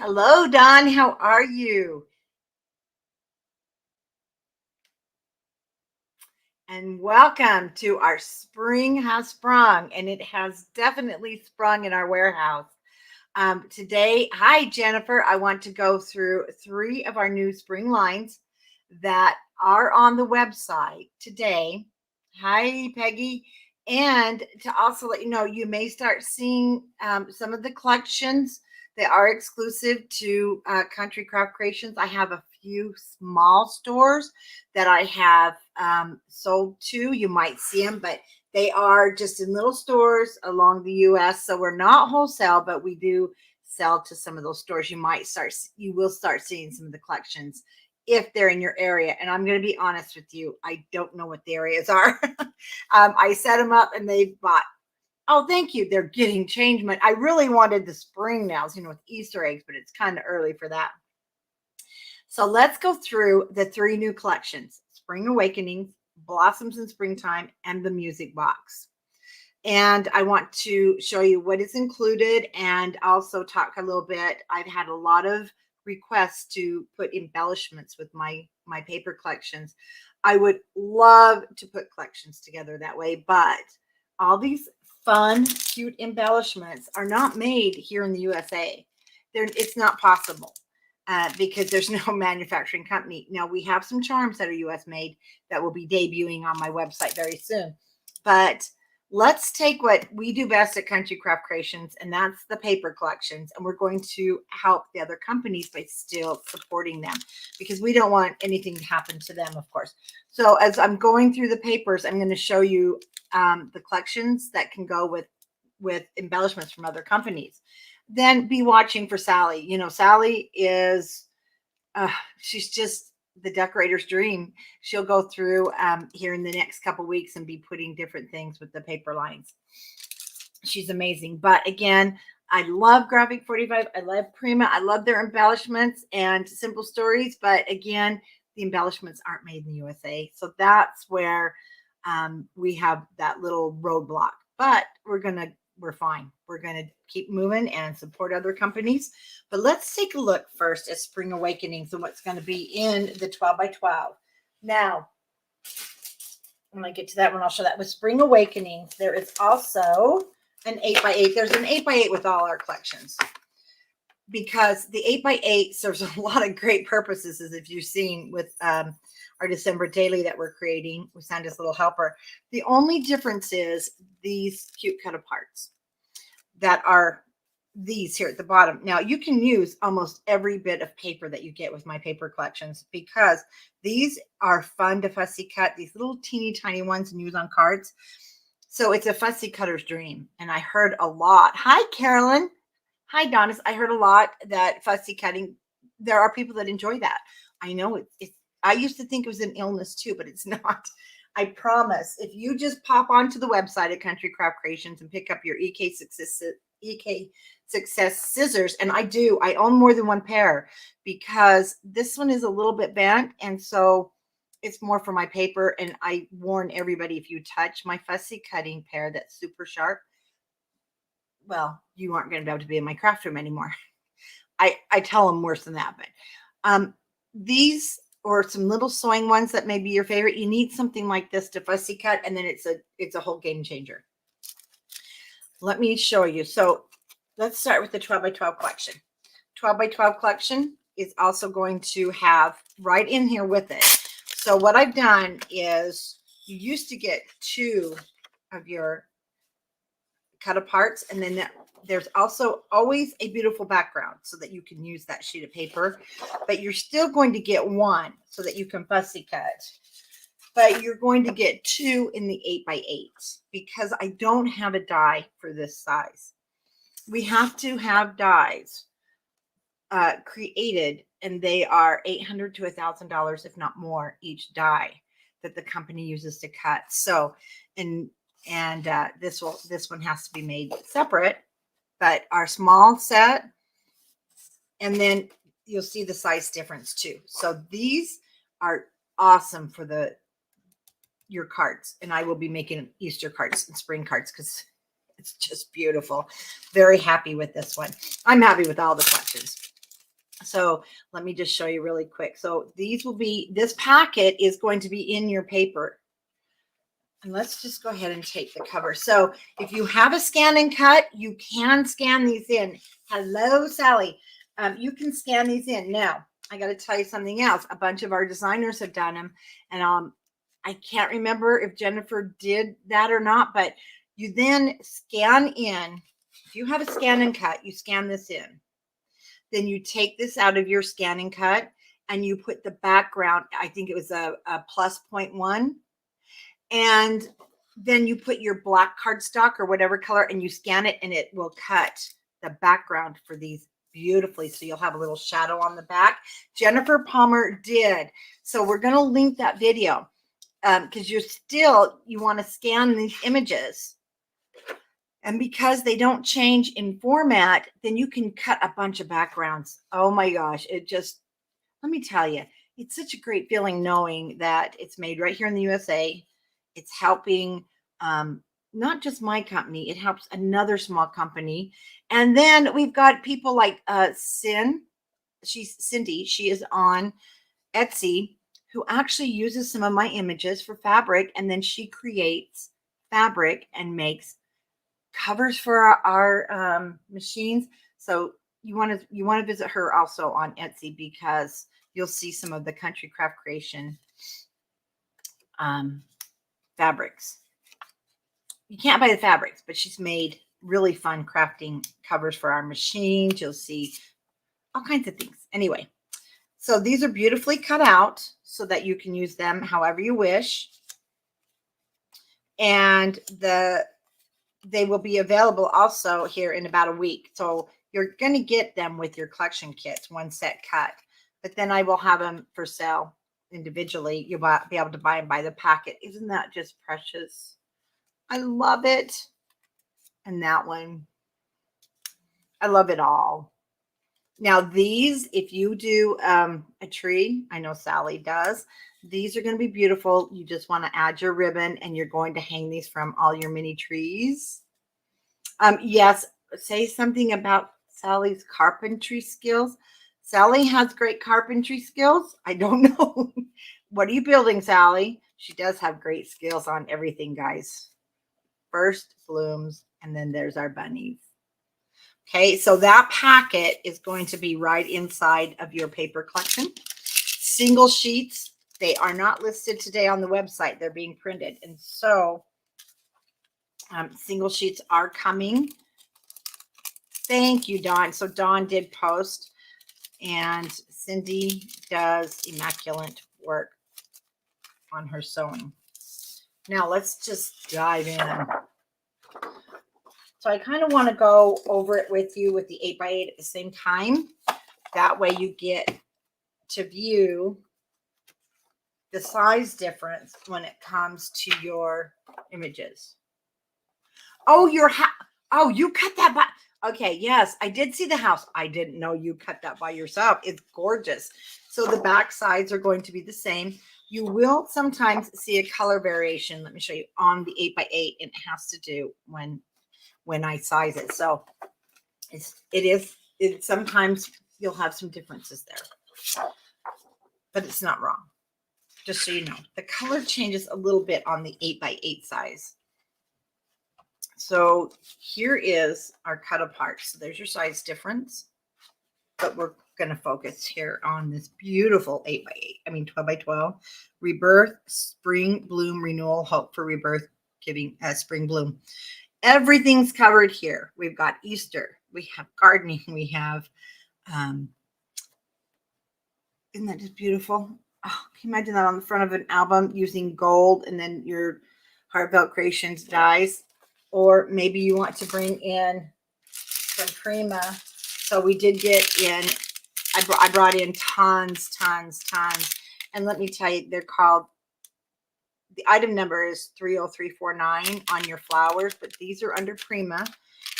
Hello, Don. How are you? And welcome to our Spring Has Sprung, and it has definitely sprung in our warehouse. Today, hi, Jennifer. I want to go through three of our new spring lines that are on the website today. Hi, Peggy. And to also let you know, you may start seeing some of the collections that are exclusive to Country Craft Creations. I have a few small stores that I have sold to. You might see them, but they are just in little stores along the US. So we're not wholesale, but we do sell to some of those stores. You will start seeing some of the collections if they're in your area. And I'm going to be honest with you, I don't know what the areas are. I set them up and they bought. Oh, thank you. They're getting changed. I really wanted the spring nails, with Easter eggs, but it's kind of early for that. So let's go through the three new collections: Spring Awakenings, Blossoms in Springtime, and the Music Box. And I want to show you what is included and also talk a little bit. I've had a lot of requests to put embellishments with my paper collections. I would love to put collections together that way, but all these fun, cute embellishments are not made here in the USA. It's not possible because there's no manufacturing company. Now, we have some charms that are US made that will be debuting on my website very soon. But let's take what we do best at Country Craft Creations, and that's the paper collections. And we're going to help the other companies by still supporting them because we don't want anything to happen to them, of course. So as I'm going through the papers, I'm going to show you the collections that can go with embellishments from other companies. Then be watching for Sally. Sally is she's just the decorator's dream. She'll go through here in the next couple weeks and be putting different things with the paper lines. She's amazing. But again, I love Graphic 45. I love Prima. I love their embellishments and Simple Stories. But again, the embellishments aren't made in the USA. So that's where we have that little roadblock. But we're fine. We're going to keep moving and support other companies. But let's take a look first at Spring Awakenings and what's going to be in the 12 by 12. Now, when I get to that one, I'll show that. With Spring Awakenings, there is also an 8 by 8. There's an 8 by 8 with all our collections because the 8 by 8 serves a lot of great purposes, as if you've seen with our December daily that we're creating with Santa's Little Helper. The only difference is these cute cut aparts that are these here at the bottom. Now you can use almost every bit of paper that you get with my paper collections because these are fun to fussy cut, these little teeny tiny ones, and use on cards. So it's a fussy cutter's dream. And I heard a lot. Hi, Carolyn. Hi, Donis. I heard a lot that fussy cutting, there are people that enjoy that. I know it's I used to think it was an illness too, but it's not. I promise. If you just pop onto the website at Country Craft Creations and pick up your EK Success scissors, and I own more than one pair because this one is a little bit bent, and so it's more for my paper. And I warn everybody, if you touch my fussy cutting pair that's super sharp, well, you aren't going to be able to be in my craft room anymore. I tell them worse than that, but these or some little sewing ones that may be your favorite, you need something like this to fussy cut, and then it's a whole game changer. Let me show you. So let's start with the 12 by 12 collection. 12 by 12 collection is also going to have right in here with it. So what I've done is you used to get two of your cut aparts, and then there's also always a beautiful background so that you can use that sheet of paper, but you're still going to get one so that you can fussy cut, but you're going to get two in the 8 by 8 because I don't have a die for this size. We have to have dies created, and they are $800 to $1,000, if not more, each die that the company uses to cut. So, and this one has to be made separate, but our small set, and then you'll see the size difference too. So these are awesome for your cards, and I will be making Easter cards and spring cards because it's just beautiful. Very happy with this one. I'm happy with all the collections. So let me just show you really quick. So these will be, this packet is going to be in your paper. And let's just go ahead and take the cover. So if you have a scan and cut, you can scan these in. Hello, Sally. You can scan these in. Now, I got to tell you something else. A bunch of our designers have done them. And I can't remember if Jennifer did that or not, but you then scan in. If you have a scan and cut, you scan this in. Then you take this out of your scan and cut and you put the background. I think it was a plus 0.1. And then you put your black cardstock or whatever color and you scan it and it will cut the background for these beautifully. So you'll have a little shadow on the back. Jennifer Palmer did. So we're going to link that video because you want to scan these images. And because they don't change in format, then you can cut a bunch of backgrounds. Oh my gosh. Let me tell you, it's such a great feeling knowing that it's made right here in the USA. It's helping not just my company, it helps another small company. And then we've got people like Cindy, she is on Etsy, who actually uses some of my images for fabric, and then she creates fabric and makes covers for our machines. So you want to visit her also on Etsy because you'll see some of the Country Craft Creation fabrics. You can't buy the fabrics, but she's made really fun crafting covers for our machines. You'll see all kinds of things. Anyway, so these are beautifully cut out so that you can use them however you wish. And they will be available also here in about a week. So you're going to get them with your collection kits, one set cut. But then I will have them for sale individually. You'll be able to buy them by the packet. Isn't that just precious? I love it. And that one, I love it all. Now these, if you do a tree, I know Sally does, these are going to be beautiful. You just want to add your ribbon and you're going to hang these from all your mini trees. Yes, say something about Sally's carpentry skills. Sally has great carpentry skills. I don't know. What are you building, Sally? She does have great skills on everything, guys. First blooms, and then there's our bunnies. Okay, so that packet is going to be right inside of your paper collection. Single sheets, they are not listed today on the website. They're being printed. And so single sheets are coming. Thank you, Dawn. So Dawn did post, and Cindy does immaculate work on her sewing. Now let's just dive in. So I kind of want to go over it with you with the 8x8 at the same time. That way you get to view the size difference when it comes to your images. Oh, you cut that by, okay, yes, I did see the house. I didn't know you cut that by yourself. It's gorgeous. So the back sides are going to be the same. You will sometimes see a color variation. Let me show you on the 8x8. It has to do when I size it. So it sometimes you'll have some differences there, but it's not wrong. Just so you know, the color changes a little bit on the 8x8 size. So here is our cut apart. So there's your size difference, but we're going to focus here on this beautiful 8x8. 12x12. Rebirth, spring, bloom, renewal, hope for rebirth, giving spring bloom. Everything's covered here. We've got Easter. We have gardening. We have, isn't that just beautiful? Oh, can you imagine that on the front of an album using gold and then your Heartfelt Creations dies? Or maybe you want to bring in some Prima. So we did get in, I brought in tons. And let me tell you, they're called, the item number is 30349 on your flowers, but these are under Prima.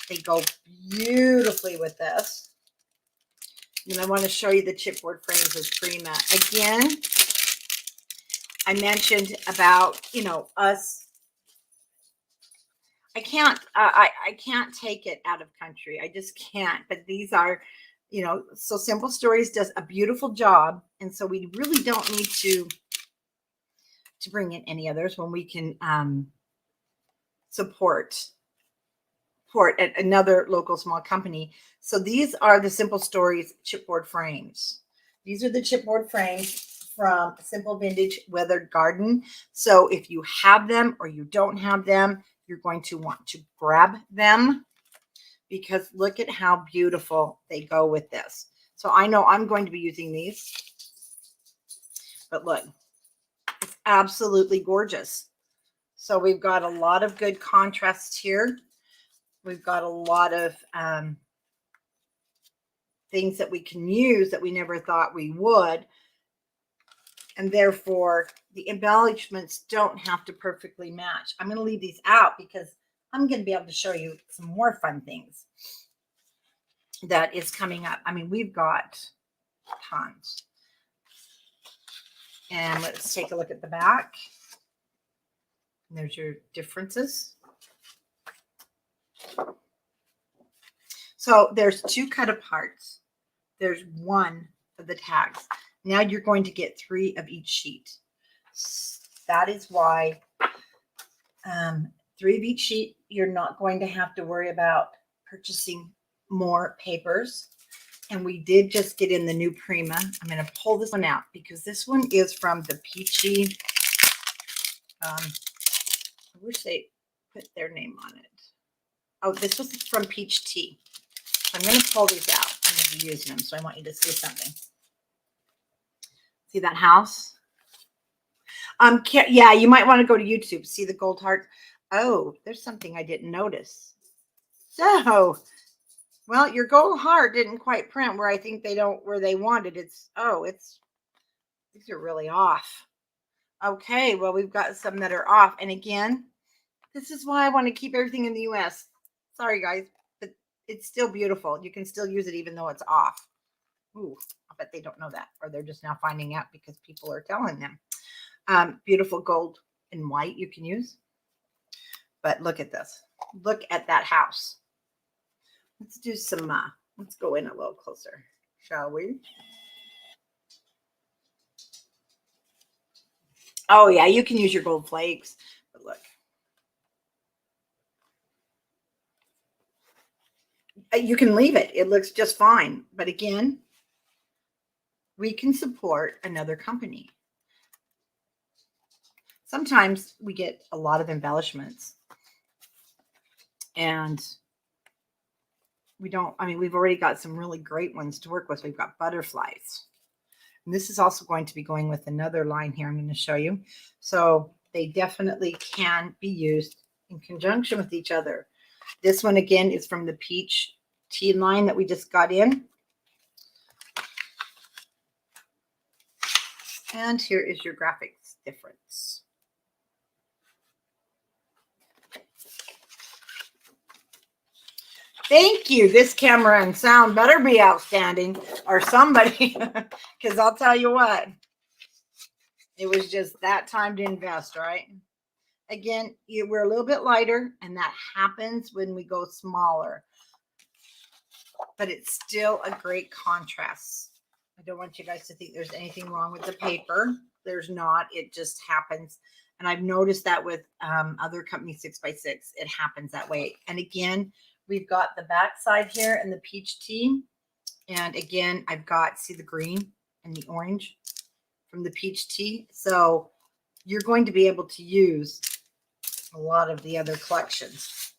They go beautifully with this. And I want to show you the chipboard frames with Prima. Again, I mentioned about, us. I can't take it out of country. I just can't. But these are You know, so Simple Stories does a beautiful job. And so we really don't need to bring in any others when we can support another local small company. So these are the Simple Stories chipboard frames. These are the chipboard frames from Simple Vintage Weathered Garden. So if you have them or you don't have them, you're going to want to grab them, because look at how beautiful they go with this. So I know I'm going to be using these, but look, it's absolutely gorgeous. So we've got a lot of good contrast here. We've got a lot of things that we can use that we never thought we would. And therefore, the embellishments don't have to perfectly match. I'm going to leave these out because I'm going to be able to show you some more fun things that is coming up. I mean, we've got tons. And let's take a look at the back. And there's your differences. So there's 2 cut apart. There's 1 of the tags. Now you're going to get 3 of each sheet. That is why 3 of each sheet. You're not going to have to worry about purchasing more papers. And we did just get in the new Prima. I'm going to pull this one out because this one is from the Peachy. I wish they put their name on it. Oh, this was from Peach Tea. I'm going to pull these out. I'm going to be using them, so I want you to see something. See that house? Yeah, you might want to go to YouTube. See the gold heart. Oh, there's something I didn't notice. So, well, your gold heart didn't quite print where I think where they wanted. These are really off. Okay, well, we've got some that are off. And again, this is why I want to keep everything in the US. Sorry, guys, but it's still beautiful. You can still use it even though it's off. Ooh, I bet they don't know that, or they're just now finding out because people are telling them. Beautiful gold and white you can use. But look at this. Look at that house. Let's do some, let's go in a little closer, shall we? Oh, yeah, you can use your gold flakes. But look. You can leave it. It looks just fine. But again, we can support another company. Sometimes we get a lot of embellishments. And we've already got some really great ones to work with. We've got butterflies. And this is also going to be going with another line here I'm going to show you. So they definitely can be used in conjunction with each other. This one, again, is from the Peach Tea line that we just got in. And here is your graphics difference. Thank you. This camera and sound better be outstanding, or somebody, because I'll tell you what, it was just that time to invest, right? Again, we're a little bit lighter, and that happens when we go smaller, but it's still a great contrast. I don't want you guys to think there's anything wrong with the paper. There's not. It just happens. And I've noticed that with other companies 6x6, it happens that way. And again, we've got the back side here and the peach tea. And again, I've got, see the green and the orange from the peach tea. So you're going to be able to use a lot of the other collections.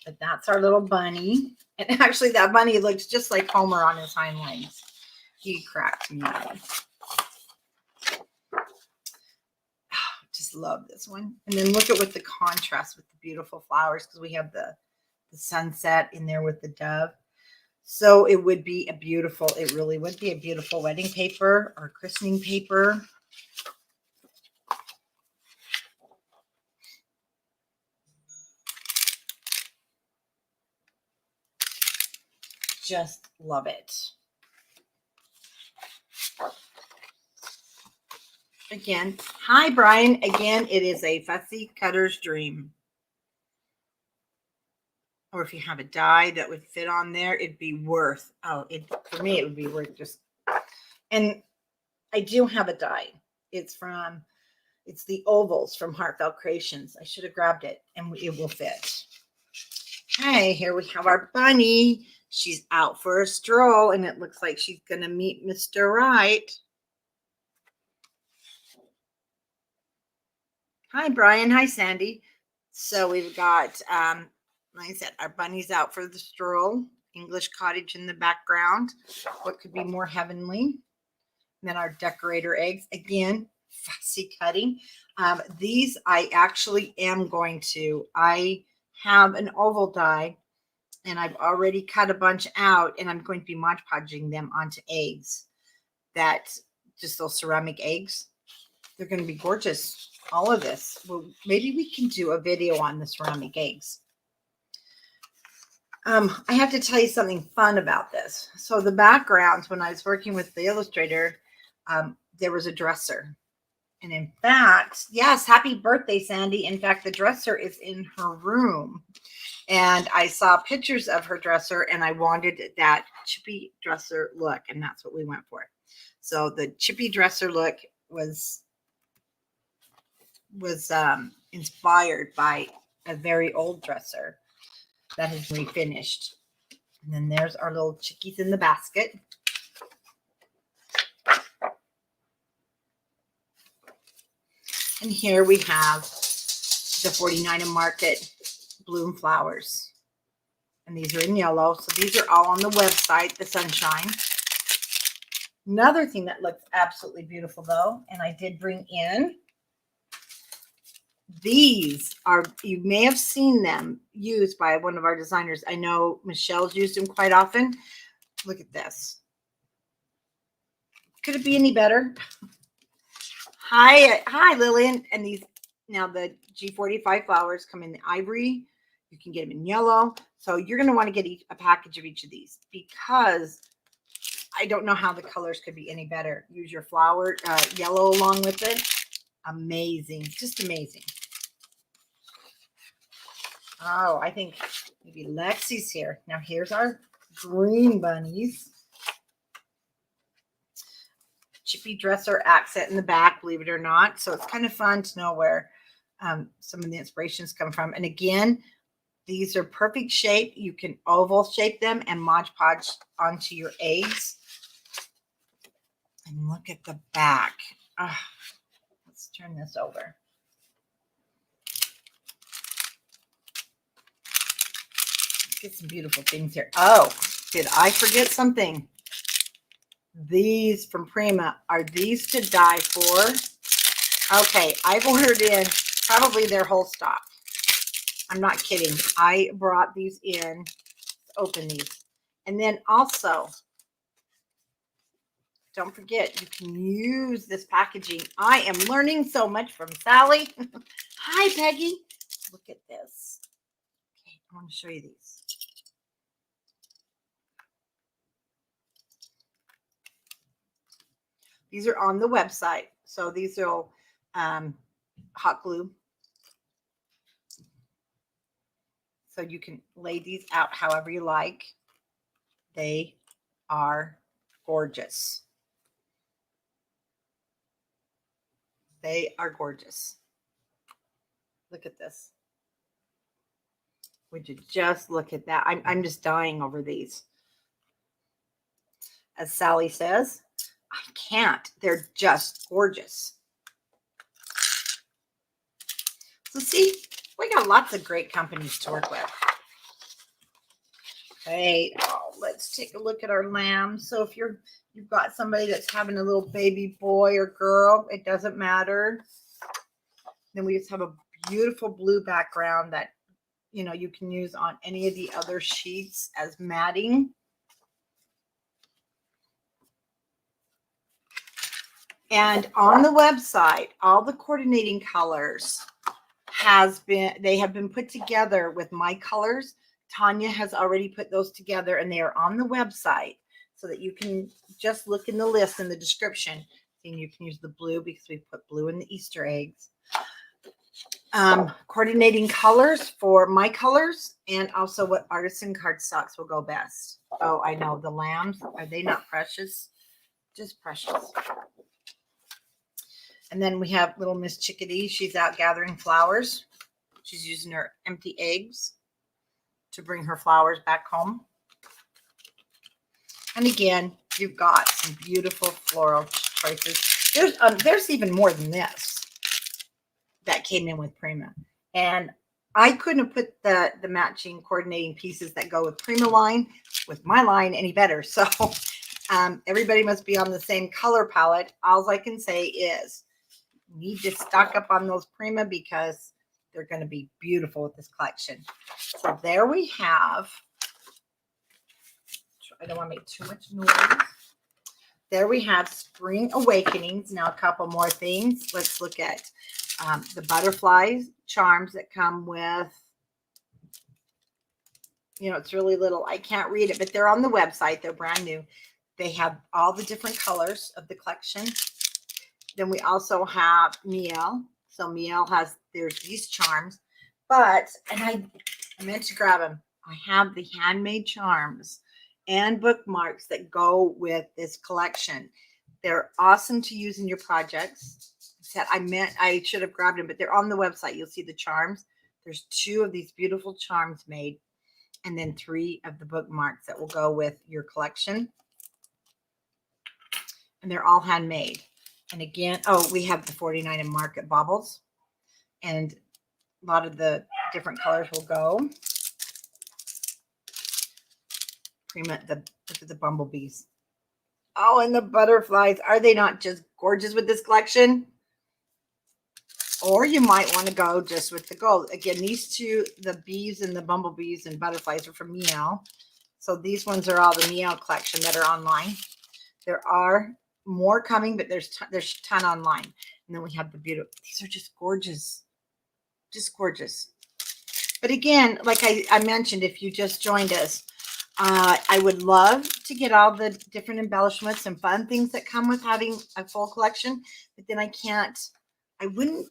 But that's our little bunny. And actually that bunny looks just like Homer on his hind legs. He cracked me up. Just love this one. And then look at with the contrast with the beautiful flowers, because we have the sunset in there with the dove. So it would be it really would be a beautiful wedding paper or christening paper. Just love it. Again, hi, Brian. Again, it is a fussy cutter's dream. or if you have a die that would fit on there, it'd be worth, for me, it would be worth just, and I do have a die. It's the ovals from Heartfelt Creations. I should have grabbed it, and it will fit. Okay, here we have our bunny. She's out for a stroll, and it looks like she's going to meet Mr. Right. Hi, Brian. Hi, Sandy. So we've got, like I said, our bunny's out for the stroll. English cottage in the background. What could be more heavenly? And then our decorator eggs. Again, fussy cutting. These I actually am going to. I have an oval die, and I've already cut a bunch out, and I'm going to be Mod Podging them onto eggs. Just those ceramic eggs. They're going to be gorgeous. All of this. Well, maybe we can do a video on the ceramic eggs. I have to tell you something fun about this. So the backgrounds, when I was working with the illustrator, there was a dresser. And in fact, yes, happy birthday, Sandy. In fact, the dresser is in her room. And I saw pictures of her dresser, and I wanted that chippy dresser look. And that's what we went for. So the chippy dresser look was inspired by a very old dresser that has refinished. And then there's our little chickies in the basket. And here we have the 49 and Market bloom flowers. And these are in yellow. So these are all on the website, the Sunshine. Another thing that looks absolutely beautiful, though, and I did bring in, these are, you may have seen them used by one of our designers. I know Michelle's used them quite often. Look at this. Could it be any better? Hi, Lillian. And these, now the G45 flowers come in the ivory. You can get them in yellow. So you're going to want to get a package of each of these, because I don't know how the colors could be any better. Use your flower yellow along with it. Amazing. Just amazing. Oh, I think maybe Lexi's here. Now here's our green bunnies. Chippy dresser accent in the back, believe it or not. So it's kind of fun to know where some of the inspirations come from. And again, these are perfect shape. You can oval shape them and Mod Podge onto your eggs. And look at the back. Let's turn this over. Let's get some beautiful things here. Oh, did I forget something? These from Prima, are these to die for? Okay, I've ordered in probably their whole stock. I'm not kidding. I brought these in to open these. And then also, don't forget, you can use this packaging. I am learning so much from Sally. Hi, Peggy. Look at this. Okay, I want to show you these. These are on the website. So these are hot glue. So you can lay these out however you like. They are gorgeous. They are gorgeous. Look at this. Would you just look at that? I'm just dying over these. As Sally says, I can't. They're just gorgeous. So see, we got lots of great companies to work with. Okay, let's take a look at our lambs. So if you've got somebody that's having a little baby boy or girl, it doesn't matter. Then we just have a beautiful blue background that, you know, you can use on any of the other sheets as matting. And on the website, all the coordinating colors have been put together with my colors. Tanya has already put those together, and they are on the website so that you can just look in the list in the description. And you can use the blue because we put blue in the Easter eggs. coordinating colors for my colors and also what artisan cardstocks will go best. Oh, I know the lambs. Are they not precious? Just precious. And then we have little Miss Chickadee. She's out gathering flowers. She's using her empty eggs to bring her flowers back home. And again, you've got some beautiful floral choices. There's even more than this that came in with Prima. And I couldn't have put the matching coordinating pieces that go with Prima line with my line any better. So everybody must be on the same color palette. All I can say is you need to stock up on those Prima because they're going to be beautiful with this collection. So there we have, I don't want to make too much noise. There we have Spring Awakenings. Now a couple more things. Let's look at the butterfly charms that come with, you know, it's really little. I can't read it, but they're on the website. They're brand new. They have all the different colors of the collection. Then we also have Miel. So Miel has, there's these charms. But, and I meant to grab them. I have the handmade charms and bookmarks that go with this collection. They're awesome to use in your projects. I should have grabbed them, but they're on the website. You'll see the charms. There's 2 of these beautiful charms made, and then 3 of the bookmarks that will go with your collection. And they're all handmade. And again, oh, we have the 49 and Market baubles, and a lot of the different colors will go. Prima, the bumblebees. Oh, and the butterflies. Are they not just gorgeous with this collection? Or you might want to go just with the gold. Again, these 2, the bees and the bumblebees and butterflies, are from Miel. So these ones are all the Miel collection that are online. There are more coming, but there's a ton online. And then we have the beautiful, these are just gorgeous. Just gorgeous. But again, like I mentioned, if you just joined us, I would love to get all the different embellishments and fun things that come with having a full collection, but then I wouldn't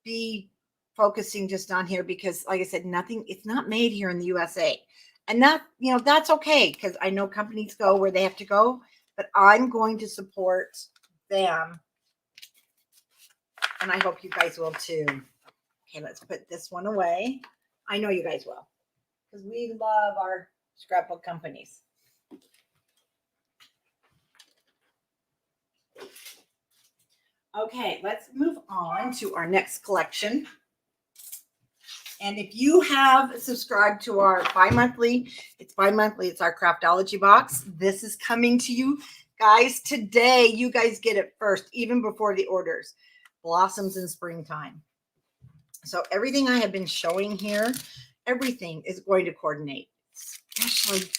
be focusing just on here because, like I said, it's not made here in the USA. And that, you know, that's okay, because I know companies go where they have to go, but I'm going to support them. And I hope you guys will too. Okay, let's put this one away. I know you guys will, because we love our scrapbook companies. Okay, let's move on to our next collection. And if you have subscribed to our bi-monthly, it's our Craftology box. This is coming to you guys today. You guys get it first, even before the orders. Blossoms in Springtime. So everything I have been showing here, everything is going to coordinate. Especially,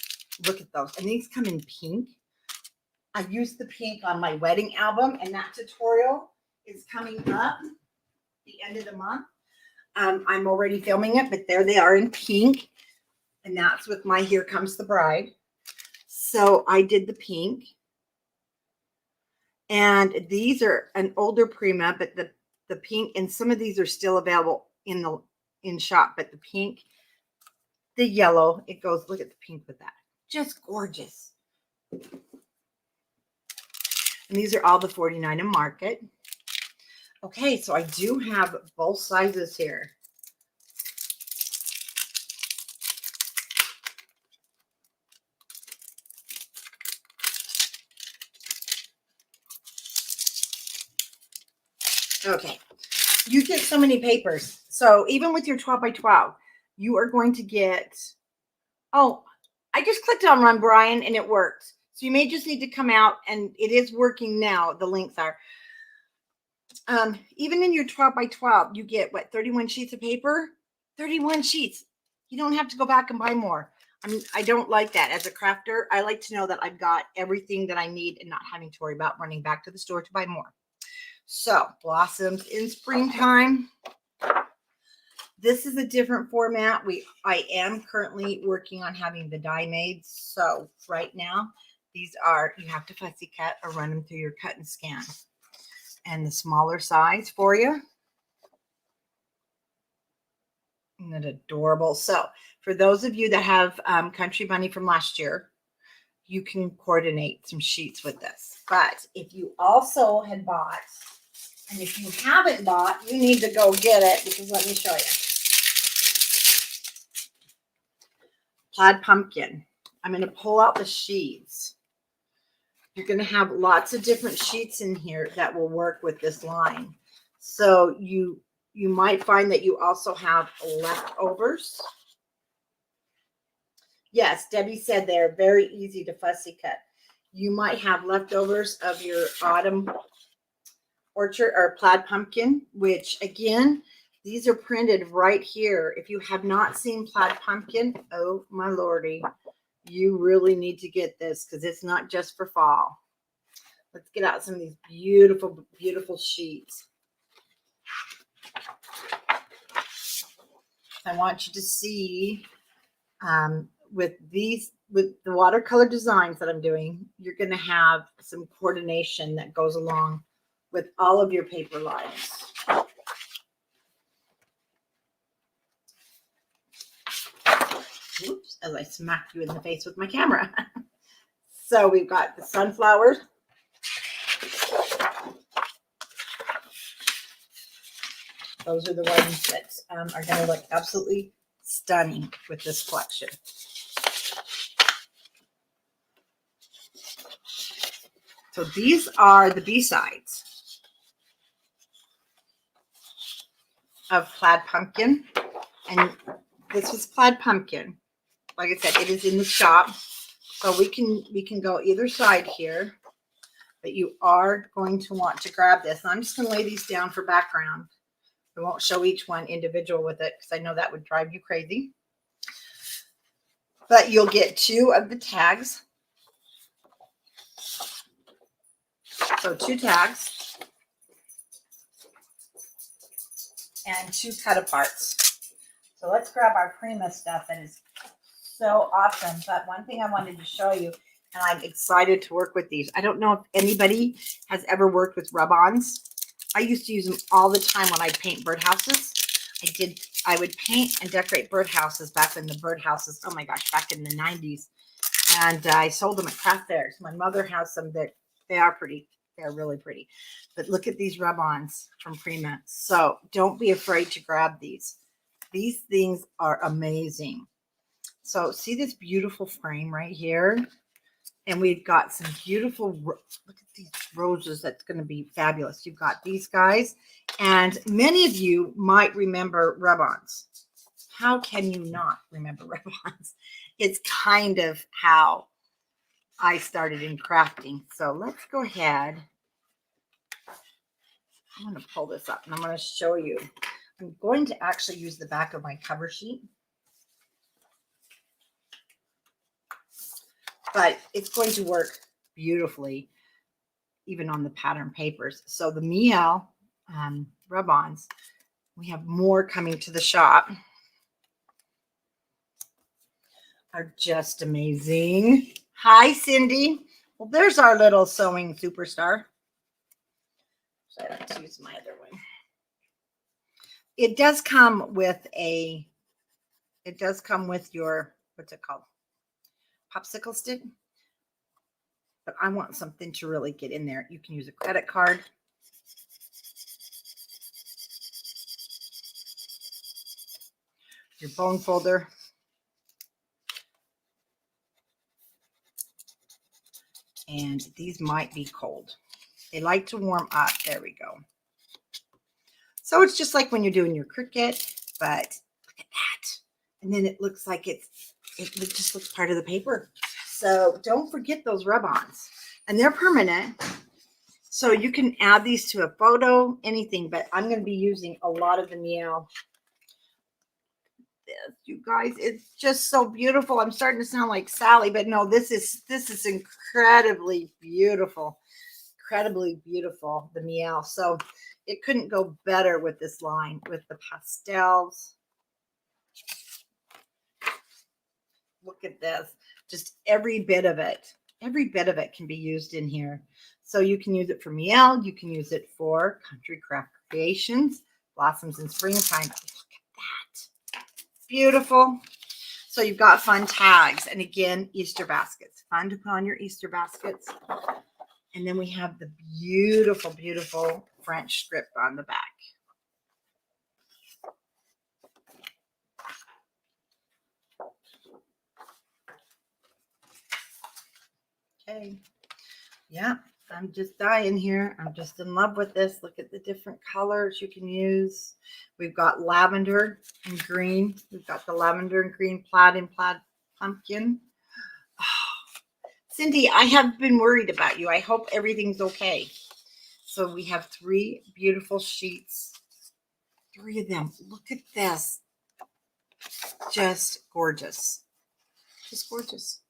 look at those. And these come in pink. I've used the pink on my wedding album, and that tutorial is coming up the end of the month. I'm already filming it, but there they are in pink. And that's with my Here Comes the Bride. So I did the pink. And these are an older Prima, but the pink, and some of these are still available in shop, but the pink, the yellow, it goes, look at the pink with that. Just gorgeous. And these are all the 49 in Market. Okay, so I do have both sizes here. Okay, you get so many papers. So even with your 12 by 12, you are going to get, oh, I just clicked on Run Brian and it worked. So you may just need to come out, and it is working now. The links are. Even in your 12 by 12, you get what, 31 sheets of paper? 31 sheets. You don't have to go back and buy more. I mean, I don't like that. As a crafter, I like to know that I've got everything that I need and not having to worry about running back to the store to buy more. So, Blossoms in Springtime. This is a different format. I am currently working on having the die made. So right now, these are, you have to fussy cut or run them through your cut and scan. And the smaller size for you. Isn't it adorable? So for those of you that have Country Bunny from last year, you can coordinate some sheets with this. But if you also had bought, and if you haven't bought, you need to go get it, because let me show you. Plaid Pumpkin. I'm going to pull out the sheets. You're going to have lots of different sheets in here that will work with this line. So you might find that you also have leftovers. Yes, Debbie said they're very easy to fussy cut. You might have leftovers of your autumn orchard or Plaid Pumpkin, which again, these are printed right here. If you have not seen Plaid Pumpkin, oh my lordy, you really need to get this because it's not just for fall. Let's get out some of these beautiful, beautiful sheets. I want you to see with the watercolor designs that I'm doing, you're going to have some coordination that goes along with all of your paper lines. Oops, as I smacked you in the face with my camera. So we've got the sunflowers. Those are the ones that are going to look absolutely stunning with this collection. So these are the B-sides of Plaid Pumpkin. And this is Plaid Pumpkin. Like I said, it is in the shop. So we can go either side here. But you are going to want to grab this. And I'm just going to lay these down for background. I won't show each one individual with it because I know that would drive you crazy. But you'll get 2 of the tags. So 2 tags. And 2 cut aparts. So let's grab our Prima stuff that is so awesome. But one thing I wanted to show you, and I'm excited to work with these. I don't know if anybody has ever worked with rub-ons. I used to use them all the time when I'd paint birdhouses. I would paint and decorate birdhouses back in the birdhouses. Oh my gosh, back in the 90s. And I sold them at craft fairs. My mother has some that they are pretty. They're really pretty. But look at these rub-ons from Prima. So don't be afraid to grab these. These things are amazing. So see this beautiful frame right here? And we've got some beautiful, look at these roses. That's going to be fabulous. You've got these guys. And many of you might remember rub-ons. How can you not remember rub-ons? It's kind of how I started in crafting. So let's go ahead. I'm going to pull this up and I'm going to show you. I'm going to actually use the back of my cover sheet. But it's going to work beautifully even on the pattern papers. So the Miel rub-ons, we have more coming to the shop, are just amazing. Hi, Cindy. Well, there's our little sewing superstar. So I have to use my other one. It does come with your, what's it called? Popsicle stick. But I want something to really get in there. You can use a credit card. Your bone folder. And these might be cold. They like to warm up. There we go. So it's just like when you're doing your Cricut, but look at that. And then it looks like it just looks part of the paper. So don't forget those rub-ons. And they're permanent. So you can add these to a photo, anything, but I'm going to be using a lot of the Miel. This, you guys, it's just so beautiful. I'm starting to sound like Sally, but no, this is incredibly beautiful. Incredibly beautiful, the Miel. So it couldn't go better with this line, with the pastels. Look at this. Just every bit of it can be used in here. So you can use it for Miel. You can use it for Country Craft Creations, Blossoms in Springtime. Look at that. beautiful. So you've got fun tags. And again, Easter baskets. Fun to put on your Easter baskets. And then we have the beautiful, beautiful French strip on the back. Okay. Yeah, I'm just dying here. I'm just in love with this. Look at the different colors you can use. We've got lavender and green. We've got the lavender and green plaid and plaid pumpkin. Oh, Cindy, I have been worried about you. I hope everything's okay. So we have 3 beautiful sheets. 3 of them. Look at this. Just gorgeous. Just gorgeous.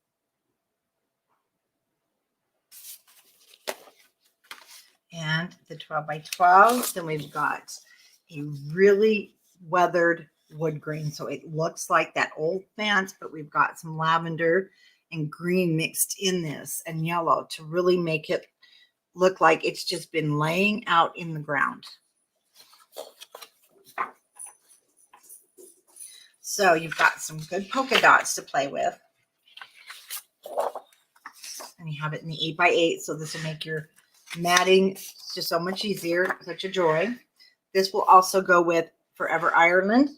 And the 12 by 12. Then we've got a really weathered wood grain. So it looks like that old fence, but we've got some lavender and green mixed in this and yellow to really make it look like it's just been laying out in the ground. So you've got some good polka dots to play with. And you have it in the 8 by 8. So this will make your matting just so much easier. Such a joy. This will also go with Forever Ireland.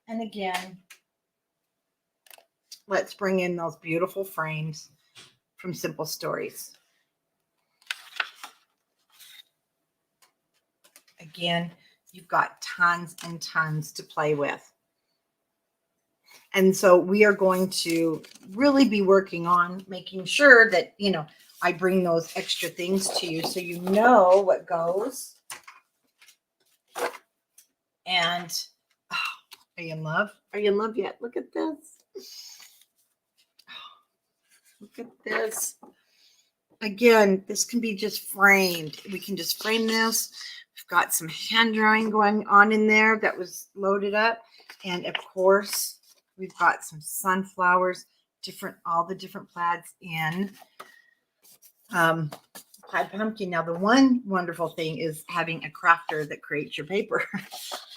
And again, let's bring in those beautiful frames from Simple Stories. Again, you've got tons and tons to play with. And so we are going to really be working on making sure that, you know, I bring those extra things to you so you know what goes. And oh, are you in love? Are you in love yet? Look at this. Look at this. Again, this can be just framed. We can just frame this. We've got some hand drawing going on in there that was loaded up. And of course, we've got some sunflowers, all the different plaids in Plaid Pumpkin. Now, the one wonderful thing is having a crafter that creates your paper.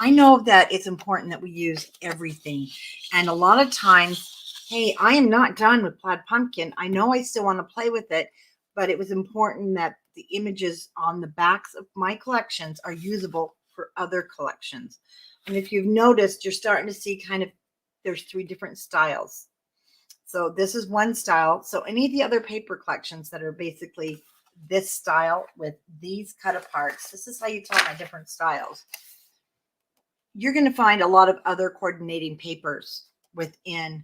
I know that it's important that we use everything. And a lot of times, hey, I am not done with Plaid Pumpkin. I know I still want to play with it, but it was important that the images on the backs of my collections are usable for other collections. And if you've noticed, you're starting to see kind of, there's 3 different styles. So this is one style. So any of the other paper collections that are basically this style with these cut aparts, this is how you tell my different styles. You're going to find a lot of other coordinating papers within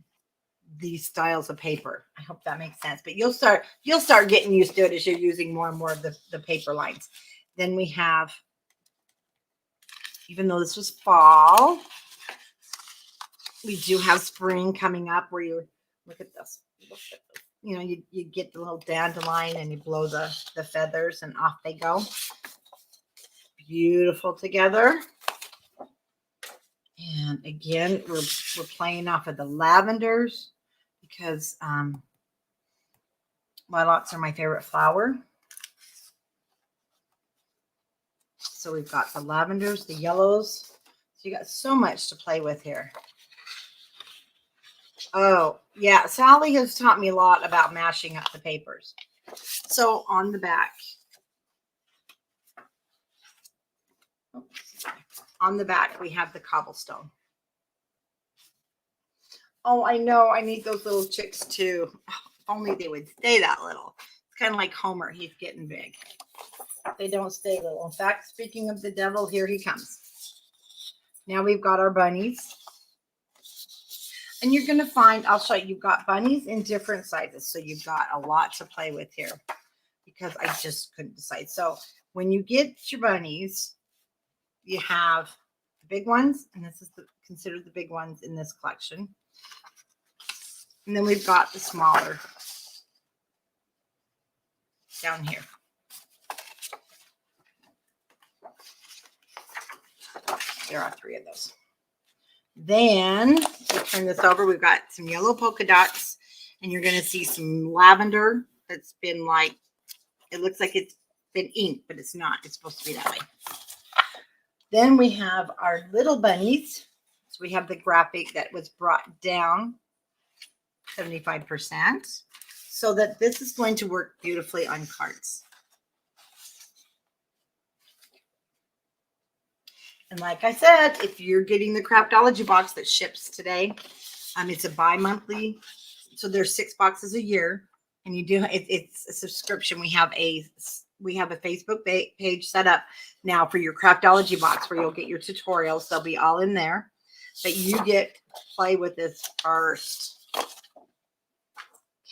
these styles of paper. I hope that makes sense. But you'll start getting used to it as you're using more and more of the paper lines. Then we have, even though this was fall, we do have spring coming up where you look at this. You know, you get the little dandelion and you blow the feathers and off they go. Beautiful together. And again, we're playing off of the lavenders because lilacs are my favorite flower. So we've got the lavenders, the yellows. So you got so much to play with here. Oh, yeah. Sally has taught me a lot about mashing up the papers. So on the back, we have the cobblestone. Oh, I know. I need those little chicks too. Oh, if only they would stay that little. It's kind of like Homer. He's getting big. They don't stay little. In fact, speaking of the devil, here he comes. Now we've got our bunnies. And you're going to find, I'll show you, you've got bunnies in different sizes. So you've got a lot to play with here because I just couldn't decide. So when you get your bunnies, you have the big ones. And this is considered the big ones in this collection. And then we've got the smaller down here. There are 3 of those. Then we turn this over. We've got some yellow polka dots, and you're going to see some lavender that's been like, it looks like it's been inked, but it's not. It's supposed to be that way. Then we have our little bunnies. So we have the graphic that was brought down 75% so that this is going to work beautifully on cards. And like I said, if you're getting the Craftology box that ships today, it's a bi-monthly. So there's 6 boxes a year, and you do it's a subscription. We have a Facebook page set up now for your Craftology box where you'll get your tutorials. They'll be all in there, but you get to play with this first.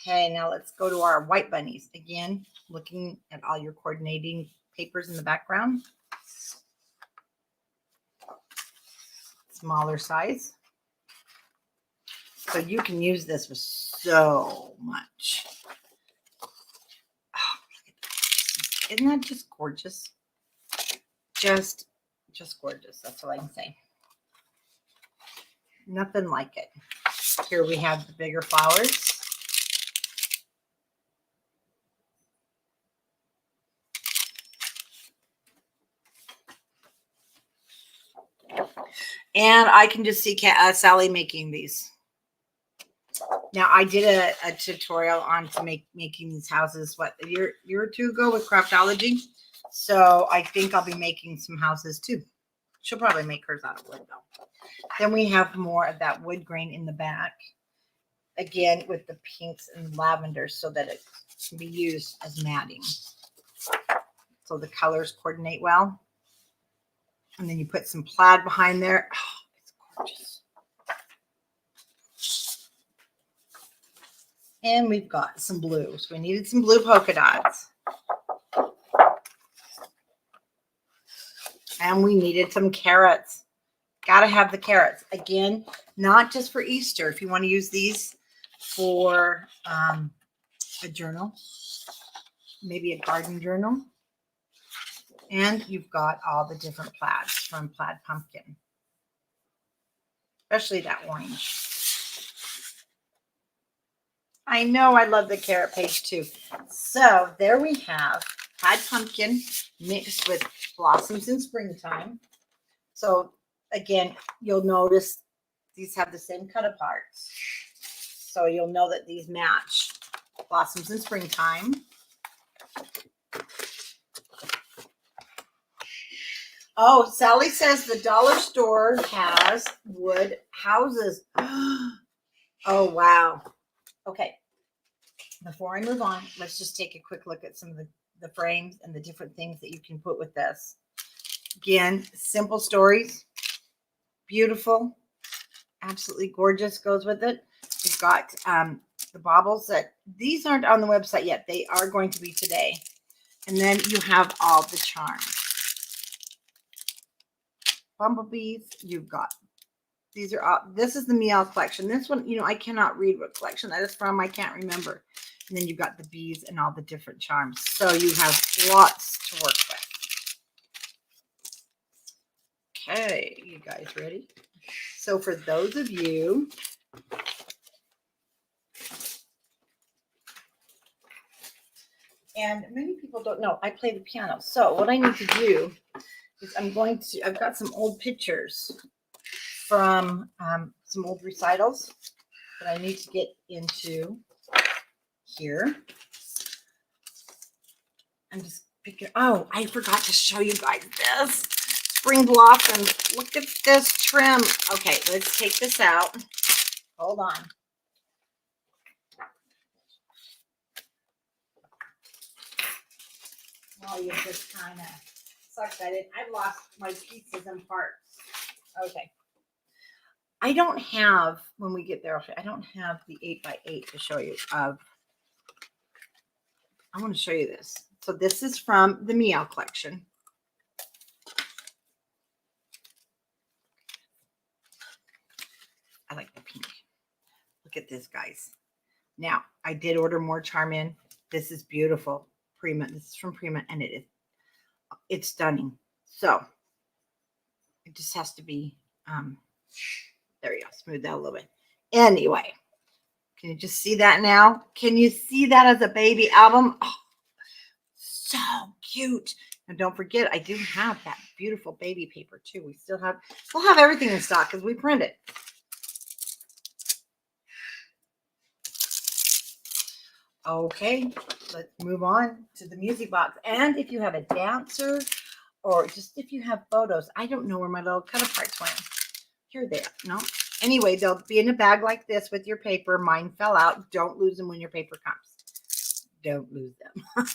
Okay, now let's go to our white bunnies. Again, looking at all your coordinating papers in the background. Smaller size. So you can use this with so much. Oh, look at that. Isn't that just gorgeous? Just gorgeous. That's all I can say. Nothing like it. Here we have the bigger flowers. And I can just see Sally making these. Now, I did a tutorial on making these houses, what, a year or two ago with Craftology. So I think I'll be making some houses too. She'll probably make hers out of wood though. Then we have more of that wood grain in the back. Again, with the pinks and lavenders so that it can be used as matting. So the colors coordinate well. And then you put some plaid behind there. Oh, it's gorgeous. And we've got some blues. We needed some blue polka dots. And we needed some carrots. Got to have the carrots. Again, not just for Easter. If you want to use these for a journal, maybe a garden journal. And you've got all the different plaids from Plaid Pumpkin, especially that orange. I know I love the carrot page too. So there we have Plaid Pumpkin mixed with Blossoms in Springtime. So again, you'll notice these have the same cut aparts. So you'll know that these match Blossoms in Springtime. Oh, Sally says the dollar store has wood houses. Oh, wow. Okay. Before I move on, let's just take a quick look at some of the frames and the different things that you can put with this. Again, simple stories. Beautiful. Absolutely gorgeous goes with it. We've got the baubles that these aren't on the website yet. They are going to be today. And then you have all the charms. Bumblebees, you've got, these are all, this is the Meow collection. This one, you know, I cannot read what collection that is from. I can't remember. And then you've got the bees and all the different charms. So you have lots to work with. Okay, you guys ready? So for those of you and many people don't know, I play the piano. So what I need to do is I've got some old pictures from some old recitals that I need to get into here. I'm just picking, oh, I forgot to show you guys this. Spring Blossoms. Look at this trim. Okay, let's take this out. Hold on. Oh, you just kind of sucked at it. I've lost my pieces and parts. Okay. I don't have, when we get there, I don't have the 8x8 to show you. I want to show you this. So this is from the Meow collection. I like the pink. Look at this, guys. Now, I did order more charm in. This is beautiful. Prima. This is from Prima, and it's stunning. So it just has to be, there you go, smooth that a little bit. Anyway, can you just see that now? Can you see that as a baby album? Oh, so cute. And don't forget, I do have that beautiful baby paper too. We'll have everything in stock because we print it. Okay, let's move on to the music box. And if you have a dancer or just if you have photos, I don't know where my little cut aparts went. Here they are. No. Anyway, they'll be in a bag like this with your paper. Mine fell out. Don't lose them when your paper comes. Don't lose them.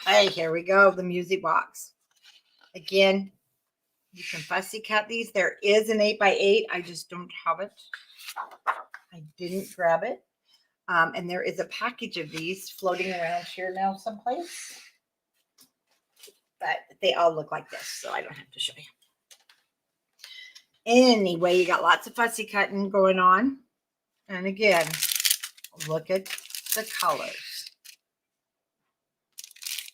Hey, here we go. The music box. Again, you can fussy cut these. There is an 8x8. I just don't have it. I didn't grab it. And there is a package of these floating around here now someplace. But they all look like this, so I don't have to show you. Anyway, you got lots of fussy cutting going on. And again, look at the colors.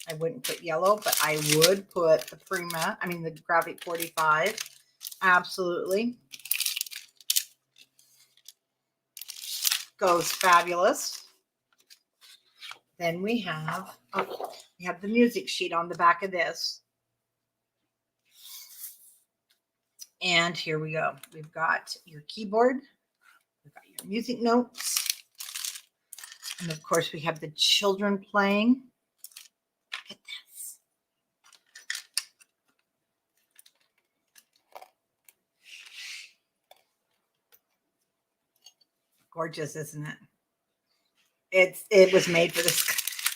I wouldn't put yellow, but I would put the the Graphic 45. Absolutely. Goes fabulous. Then we have the music sheet on the back of this. And here we go. We've got your keyboard. We've got your music notes. And of course, we have the children playing. Look at this. Gorgeous, isn't it? It was made for this.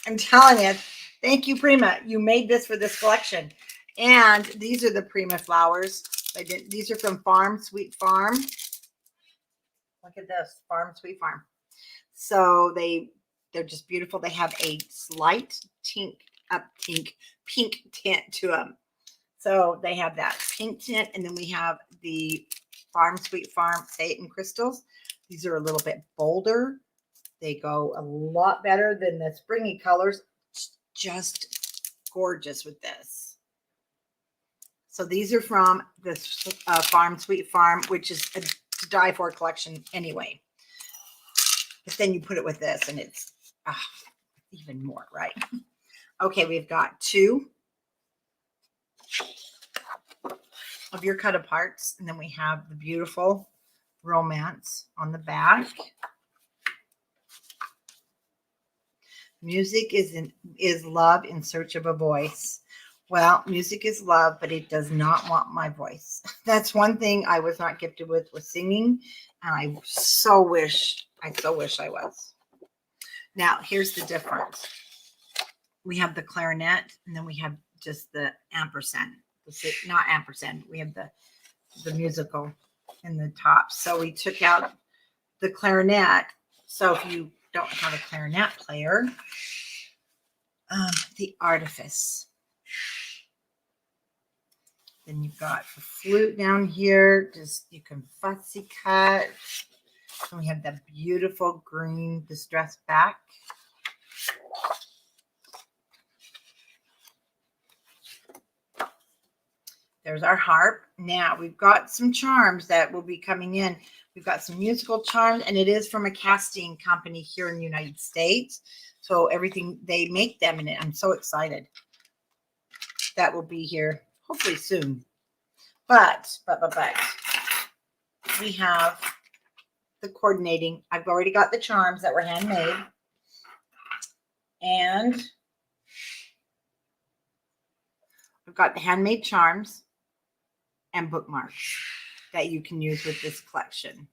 I'm telling you. Thank you, Prima. You made this for this collection. And these are the Prima flowers. These are from Farm Sweet Farm. Look at this, Farm Sweet Farm. So they're just beautiful. They have a slight pink tint to them. So they have that pink tint, and then we have the Farm Sweet Farm Satin crystals. These are a little bit bolder. They go a lot better than the springy colors. It's just gorgeous with this. So these are from this Farm Sweet Farm, which is a to die for collection anyway. But then you put it with this, and it's even more, right? Okay, we've got 2 of your cut aparts, and then we have the beautiful romance on the back. Music is love in search of a voice. Well, music is love, but it does not want my voice. That's one thing I was not gifted with was singing, and I so wish I was. Now, here's the difference. We have the clarinet, and then we have just the ampersand. Not ampersand. We have the musical in the top. So we took out the clarinet. So if you don't have a clarinet player, the artifice. Then you've got the flute down here. Just you can fussy cut. And we have that beautiful green distressed back. There's our harp. Now we've got some charms that will be coming in. We've got some musical charms, and it is from a casting company here in the United States. So everything, they make them in it. I'm so excited. That will be here hopefully soon. But we have the coordinating. I've already got the charms that were handmade. And I've got the handmade charms and bookmarks that you can use with this collection.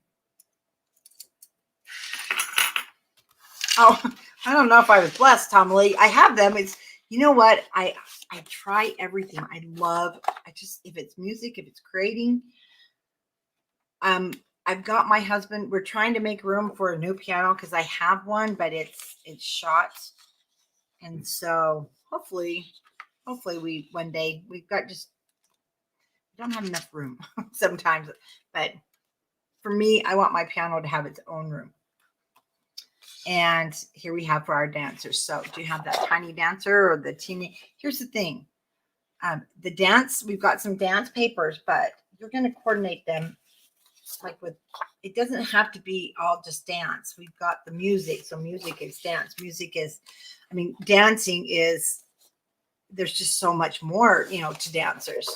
Oh, I don't know if I was blessed, Tom Lee. I have them. It's, you know what? I try everything. If it's music, if it's creating. I've got my husband. We're trying to make room for a new piano because I have one, but it's shot. And so hopefully we one day we don't have enough room sometimes. But for me, I want my piano to have its own room. And here we have for our dancers. So do you have that tiny dancer or the teeny? Here's the thing. The dance, we've got some dance papers, but you're going to coordinate them like with, it doesn't have to be all just dance. We've got the music. So music is dance. Dancing is there's just so much more, to dancers,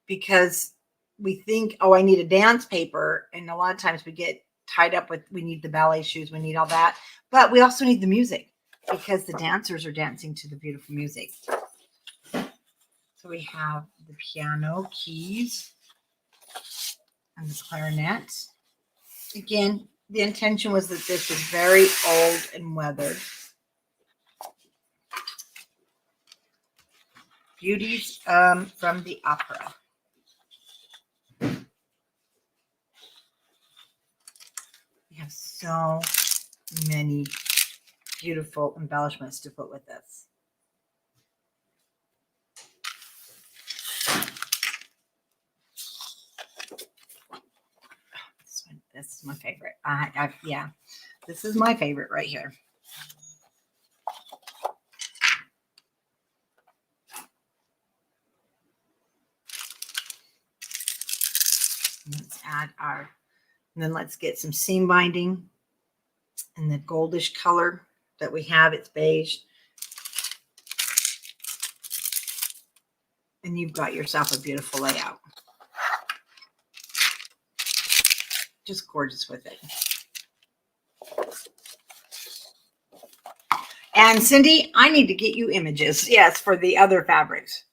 because we think, oh, I need a dance paper. And a lot of times we get tied up with, we need the ballet shoes, we need all that. But we also need the music, because the dancers are dancing to the beautiful music. So we have the piano keys and the clarinet. Again, the intention was that this was very old and weathered. Beauties from the opera. We have so many beautiful embellishments to put with this. This is my favorite. Yeah, this is my favorite right here. Let's add and then let's get some seam binding in the goldish color that we have. It's beige. And you've got yourself a beautiful layout. Just gorgeous with it. And Cindy, I need to get you images. Yes, for the other fabrics.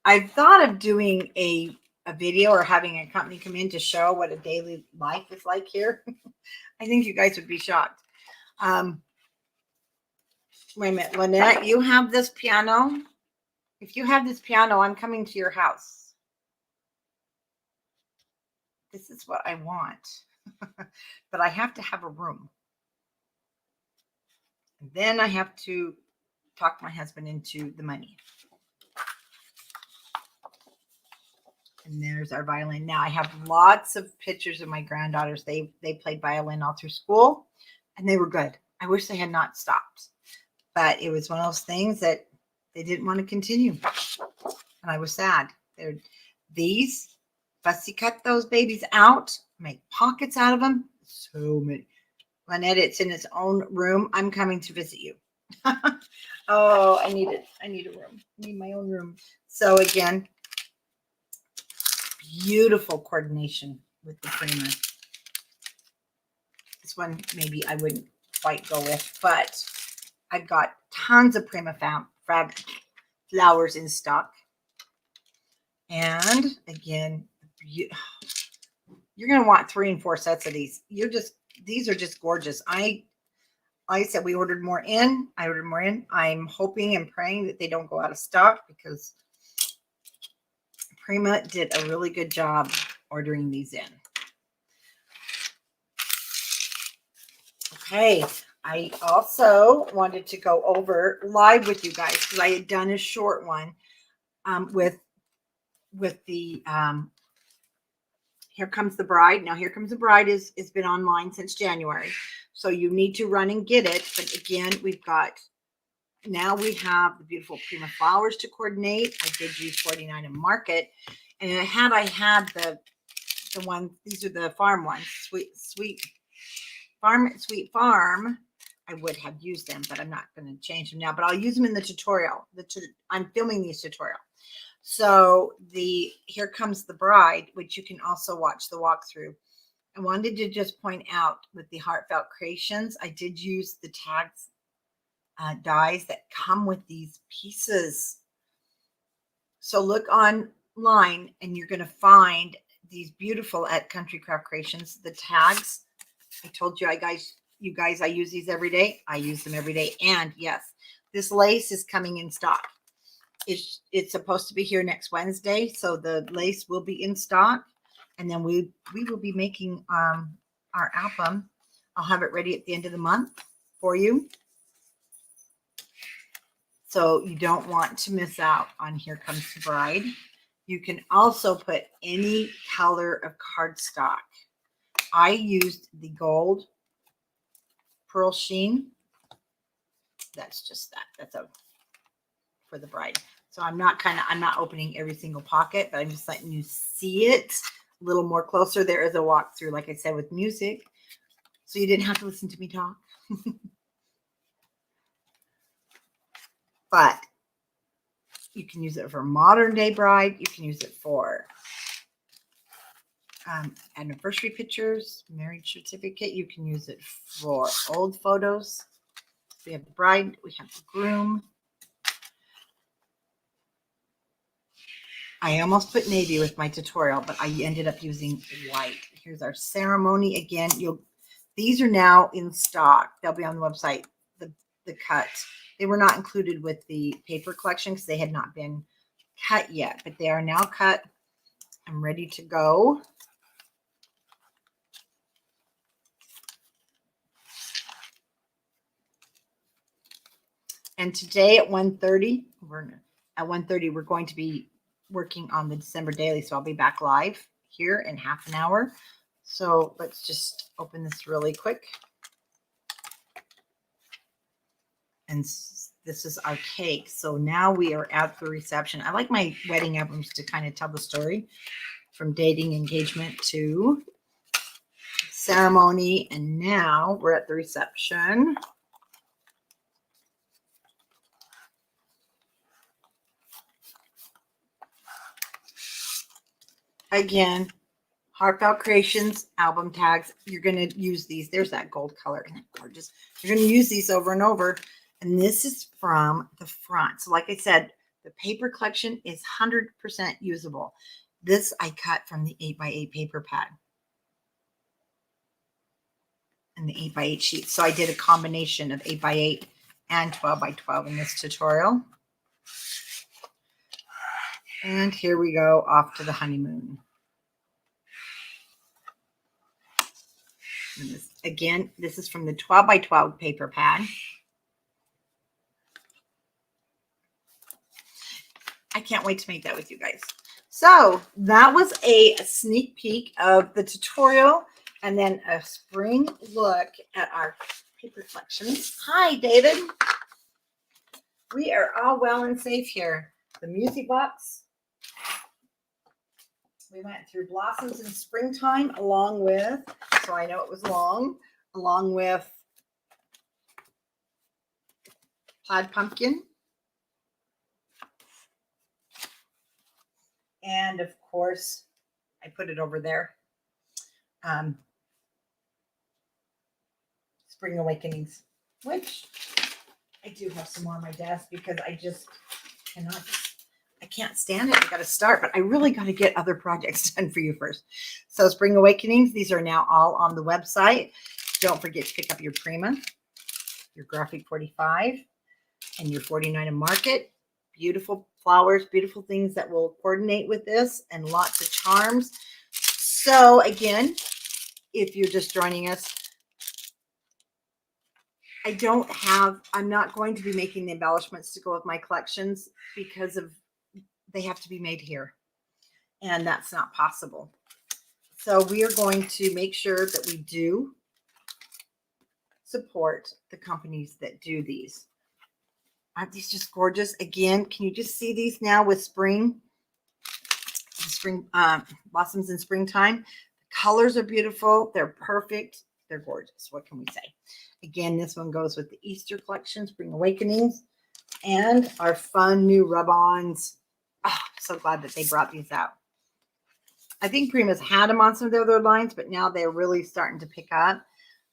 I've thought of doing a video or having a company come in to show what a daily life is like here. I think you guys would be shocked. Wait a minute, Lynette, you have this piano? If you have this piano, I'm coming to your house. This is what I want. But I have to have a room. And then I have to talk my husband into the money. And there's our violin. Now I have lots of pictures of my granddaughters. They played violin all through school, and they were good. I wish they had not stopped, but it was one of those things that they didn't want to continue, and I was sad. These fussy cut those babies out, make pockets out of them. So many. Lynette, it's in its own room. I'm coming to visit you. Oh, I need it. I need a room. I need my own room. So again, beautiful coordination with the Prima. This one maybe I wouldn't quite go with, but I've got tons of Prima flowers in stock. And again, you're going to want 3 and 4 sets of these. These are just gorgeous. Like I said, we ordered more in. I ordered more in. I'm hoping and praying that they don't go out of stock, because Prima did a really good job ordering these in. Okay, I also wanted to go over live with you guys, because I had done a short one with the Here Comes the Bride. Now, Here Comes the Bride has been online since January, so you need to run and get it. But again, now we have the beautiful Prima flowers to coordinate. I did use 49 and Market, and had I had the one, these are the farm ones, Sweet Farm, I would have used them, but I'm not going to change them now. But I'll use them in the tutorial. I'm filming these tutorial. So the Here Comes the Bride, which you can also watch the walkthrough. I wanted to just point out with the Heartfelt Creations, I did use the tags dies that come with these pieces. So look online and you're going to find these beautiful at Country Craft Creations, the tags. I told you, you guys, I use these every day. I use them every day. And yes, this lace is coming in stock. It's supposed to be here next Wednesday, so the lace will be in stock, and then we will be making our album. I'll have it ready at the end of the month for you, so you don't want to miss out on Here Comes the Bride. You can also put any color of cardstock. I used the gold pearl sheen. That's just that. That's for the bride. So I'm not opening every single pocket, but I'm just letting you see it a little more closer. There is a walkthrough, like I said, with music, so you didn't have to listen to me talk. but you can use it for modern day bride. You can use it for anniversary pictures, marriage certificate. You can use it for old photos. We have the bride, we have the groom. I almost put navy with my tutorial, but I ended up using white. Here's our ceremony. Again, these are now in stock. They'll be on the website, the cut. They were not included with the paper collection because they had not been cut yet, but they are now cut. I'm ready to go. And today at 1:30, we're going to be working on the December daily. So I'll be back live here in half an hour. So let's just open this really quick. And this is our cake. So now we are at the reception. I like my wedding albums to kind of tell the story from dating, engagement to ceremony. And now we're at the reception. Again, Heartfelt Creations album tags. You're going to use these. There's that gold color. Isn't it gorgeous? You're going to use these over and over. And this is from the front. So like I said, the paper collection is 100% usable. This I cut from the 8x8 paper pad and the 8x8 sheet. So I did a combination of 8x8 and 12x12 in this tutorial. And here we go off to the honeymoon. And this, again, this is from the 12x12 paper pad. I can't wait to make that with you guys. So that was a sneak peek of the tutorial and then a spring look at our paper collections. Hi, David. We are all well and safe here. The music box. We went through Blossoms in Springtime along with, so I know it was long, along with Plaid Pumpkin. And of course, I put it over there. Spring Awakenings, which I do have some more on my desk because I just cannot. I can't stand it. I got to start, but I really got to get other projects done for you first. So Spring Awakenings, these are now all on the website. Don't forget to pick up your Prima, your Graphic 45, and your 49 and Market. Beautiful flowers, beautiful things that will coordinate with this, and lots of charms. So again, if you're just joining us, I'm not going to be making the embellishments to go with my collections because they have to be made here, and that's not possible. So we are going to make sure that we do support the companies that do these. Aren't these just gorgeous? Again, can you just see these now with spring blossoms in springtime? The colors are beautiful. They're perfect. They're gorgeous. What can we say? Again, this one goes with the Easter collection, Spring Awakenings, and our fun new rub-ons. Oh, I'm so glad that they brought these out. I think Prima's had them on some of their other lines, but now they're really starting to pick up.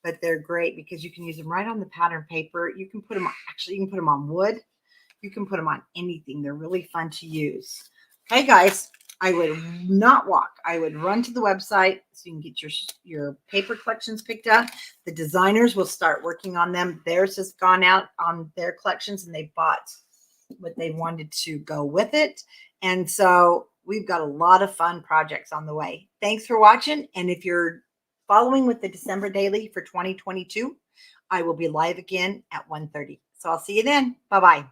But they're great because you can use them right on the pattern paper. You can put them on, actually, you can put them on wood. You can put them on anything. They're really fun to use. Okay, guys, I would not walk. I would run to the website so you can get your paper collections picked up. The designers will start working on them. Theirs has gone out on their collections, and they bought what they wanted to go with it. And so we've got a lot of fun projects on the way. Thanks for watching. And if you're following with the December daily for 2022, I will be live again at 1:30. So I'll see you then. Bye-bye.